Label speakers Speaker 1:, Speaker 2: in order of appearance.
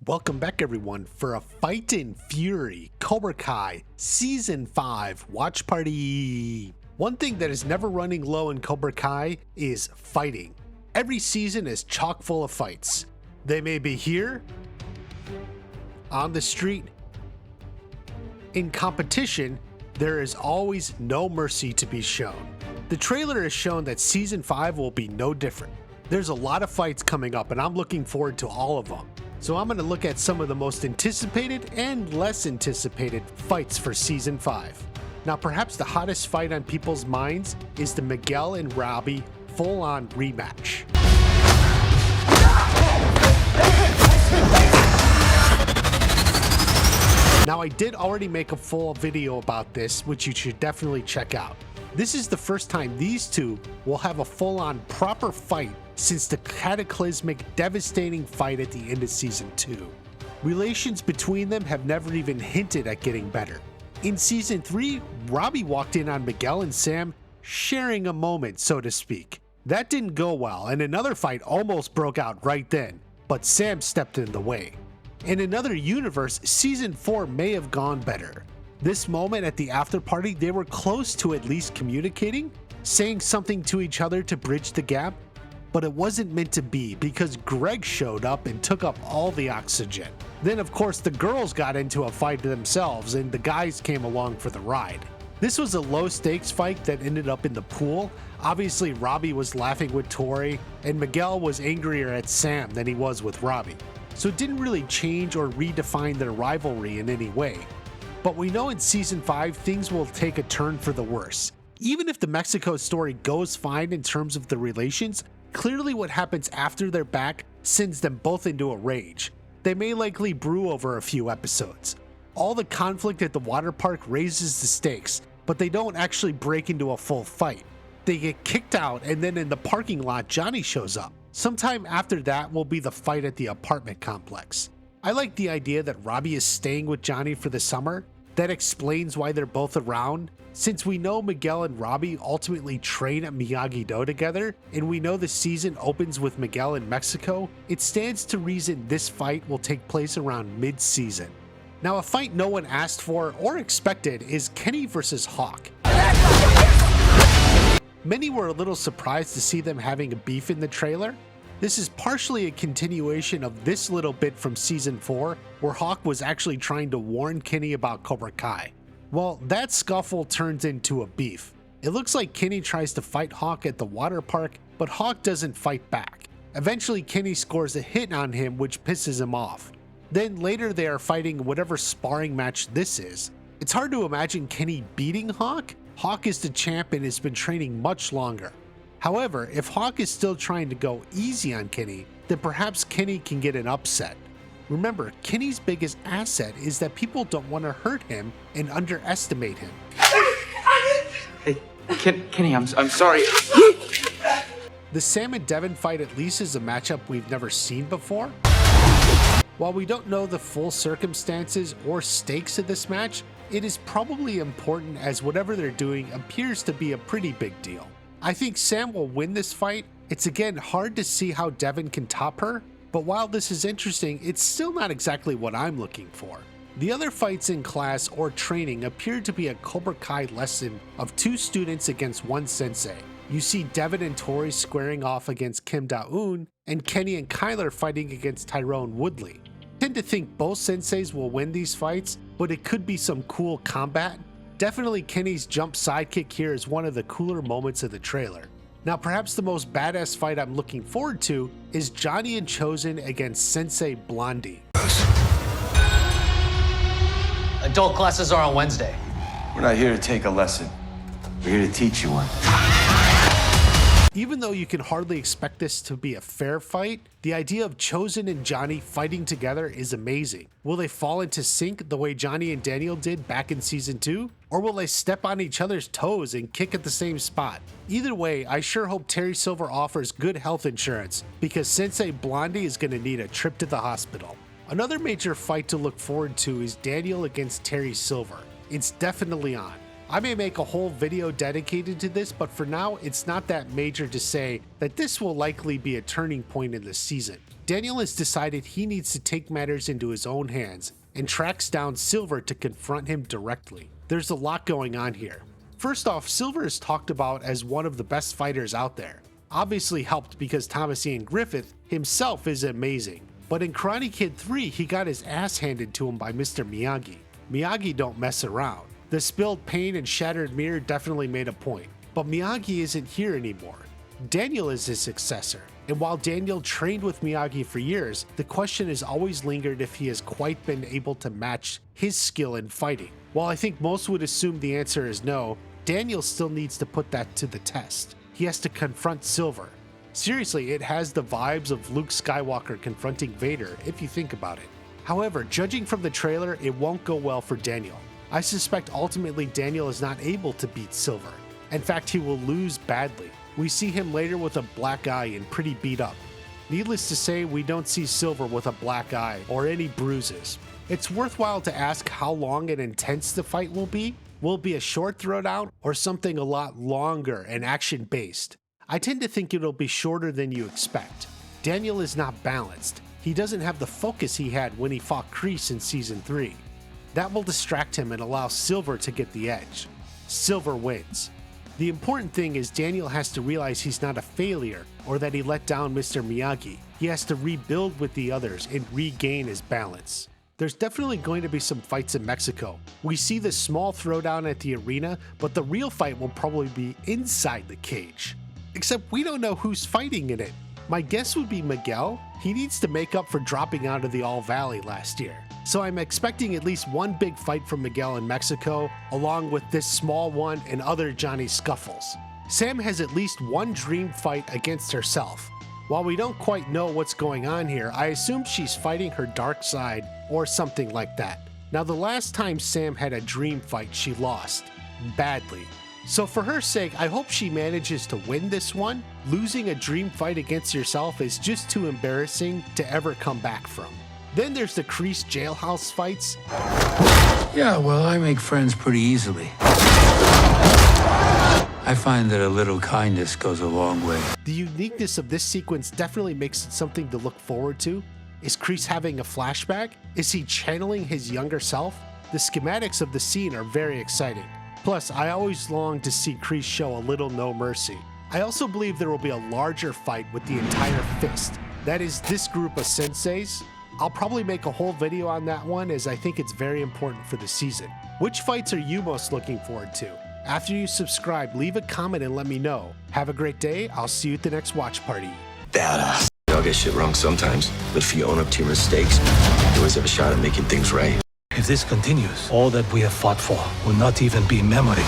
Speaker 1: welcome back everyone for a Fight in Fury Cobra Kai Season 5 watch party. One thing that is never running low in Cobra Kai is fighting. Every season is chock full of fights. They may be here, on the street. In competition, there is always no mercy to be shown. The trailer has shown that Season 5 will be no different. There's a lot of fights coming up and I'm looking forward to all of them. So I'm going to look at some of the most anticipated and less anticipated fights for Season 5. Now perhaps the hottest fight on people's minds is the Miguel and Robbie full-on rematch. Now I did already make a full video about this, which you should definitely check out. This is the first time these two will have a full-on proper fight since the cataclysmic, devastating fight at the end of Season 2. Relations between them have never even hinted at getting better. In Season 3, Robbie walked in on Miguel and Sam sharing a moment, so to speak. That didn't go well, and another fight almost broke out right then, but Sam stepped in the way. In another universe, Season 4 may have gone better. This moment at the after party, they were close to at least communicating, saying something to each other to bridge the gap, but it wasn't meant to be because Greg showed up and took up all the oxygen. Then of course the girls got into a fight themselves and the guys came along for the ride. This was a low stakes fight that ended up in the pool. Obviously Robbie was laughing with Tori and Miguel was angrier at Sam than he was with Robbie. So it didn't really change or redefine their rivalry in any way. But we know in Season 5 things will take a turn for the worse. Even if the Mexico story goes fine in terms of the relations, clearly what happens after they're back sends them both into a rage. They may likely brew over a few episodes. All the conflict at the water park raises the stakes, but they don't actually break into a full fight. They get kicked out and then in the parking lot Johnny shows up. Sometime after that will be the fight at the apartment complex. I like the idea that Robbie is staying with Johnny for the summer. That explains why they're both around. Since we know Miguel and Robbie ultimately train at Miyagi-Do together, and we know the season opens with Miguel in Mexico, it stands to reason this fight will take place around mid-season. Now a fight no one asked for or expected is Kenny versus Hawk. Many were a little surprised to see them having a beef in the trailer. This is partially a continuation of this little bit from Season 4, where Hawk was actually trying to warn Kenny about Cobra Kai. Well, that scuffle turns into a beef. It looks like Kenny tries to fight Hawk at the water park, but Hawk doesn't fight back. Eventually, Kenny scores a hit on him, which pisses him off. Then later they are fighting whatever sparring match this is. It's hard to imagine Kenny beating Hawk. Hawk is the champ and has been training much longer. However, if Hawk is still trying to go easy on Kenny, then perhaps Kenny can get an upset. Remember, Kenny's biggest asset is that people don't want to hurt him and underestimate him.
Speaker 2: Hey, Kenny, I'm sorry.
Speaker 1: The Sam and Devon fight at least is a matchup we've never seen before. While we don't know the full circumstances or stakes of this match, it is probably important as whatever they're doing appears to be a pretty big deal. I think Sam will win this fight. It's again hard to see how Devon can top her, but while this is interesting, it's still not exactly what I'm looking for. The other fights in class or training appear to be a Cobra Kai lesson of two students against one sensei. You see Devon and Tori squaring off against Kim Da-eun, and Kenny and Kyler fighting against Tyrone Woodley. I tend to think both senseis will win these fights, but it could be some cool combat. Definitely Kenny's jump sidekick here is one of the cooler moments of the trailer. Now perhaps the most badass fight I'm looking forward to is Johnny and Chosen against Sensei Blondie.
Speaker 3: Adult classes are on Wednesday.
Speaker 4: We're not here to take a lesson. We're here to teach you one.
Speaker 1: Even though you can hardly expect this to be a fair fight, the idea of Chosen and Johnny fighting together is amazing. Will they fall into sync the way Johnny and Daniel did back in Season 2? Or will they step on each other's toes and kick at the same spot? Either way, I sure hope Terry Silver offers good health insurance because Sensei Blondie is going to need a trip to the hospital. Another major fight to look forward to is Daniel against Terry Silver. It's definitely on. I may make a whole video dedicated to this, but for now, it's not that major to say that this will likely be a turning point in the season. Daniel has decided he needs to take matters into his own hands and tracks down Silver to confront him directly. There's a lot going on here. First off, Silver is talked about as one of the best fighters out there, obviously helped because Thomas Ian Griffith himself is amazing. But in Karate Kid 3, he got his ass handed to him by Mr. Miyagi. Miyagi don't mess around. The spilled paint and shattered mirror definitely made a point, but Miyagi isn't here anymore. Daniel is his successor, and while Daniel trained with Miyagi for years, the question has always lingered if he has quite been able to match his skill in fighting. While I think most would assume the answer is no, Daniel still needs to put that to the test. He has to confront Silver. Seriously, it has the vibes of Luke Skywalker confronting Vader if you think about it. However, judging from the trailer, it won't go well for Daniel. I suspect ultimately Daniel is not able to beat Silver. In fact, he will lose badly. We see him later with a black eye and pretty beat up. Needless to say, we don't see Silver with a black eye or any bruises. It's worthwhile to ask how long and intense the fight will be. Will it be a short throwdown or something a lot longer and action-based? I tend to think it'll be shorter than you expect. Daniel is not balanced. He doesn't have the focus he had when he fought Kreese in Season 3. That will distract him and allow Silver to get the edge. Silver wins. The important thing is Daniel has to realize he's not a failure or that he let down Mr. Miyagi. He has to rebuild with the others and regain his balance. There's definitely going to be some fights in Mexico. We see this small throwdown at the arena, but the real fight will probably be inside the cage. Except we don't know who's fighting in it. My guess would be Miguel. He needs to make up for dropping out of the All Valley last year. So I'm expecting at least one big fight from Miguel in Mexico, along with this small one and other Johnny scuffles. Sam has at least one dream fight against herself. While we don't quite know what's going on here, I assume she's fighting her dark side or something like that. Now, the last time Sam had a dream fight, she lost. Badly. So for her sake, I hope she manages to win this one. Losing a dream fight against yourself is just too embarrassing to ever come back from. Then there's the Kreese jailhouse fights.
Speaker 5: Yeah, well, I make friends pretty easily. I find that a little kindness goes a long way.
Speaker 1: The uniqueness of this sequence definitely makes it something to look forward to. Is Kreese having a flashback? Is he channeling his younger self? The schematics of the scene are very exciting. Plus, I always long to see Kreese show a little no mercy. I also believe there will be a larger fight with the entire fist. That is this group of senseis. I'll probably make a whole video on that one as I think it's very important for the season. Which fights are you most looking forward to? After you subscribe, leave a comment and let me know. Have a great day. I'll see you at the next watch party.
Speaker 6: Badass. I'll get shit wrong sometimes, but if you own up to your mistakes, you always have a shot at making things right.
Speaker 7: If this continues, all that we have fought for will not even be memory.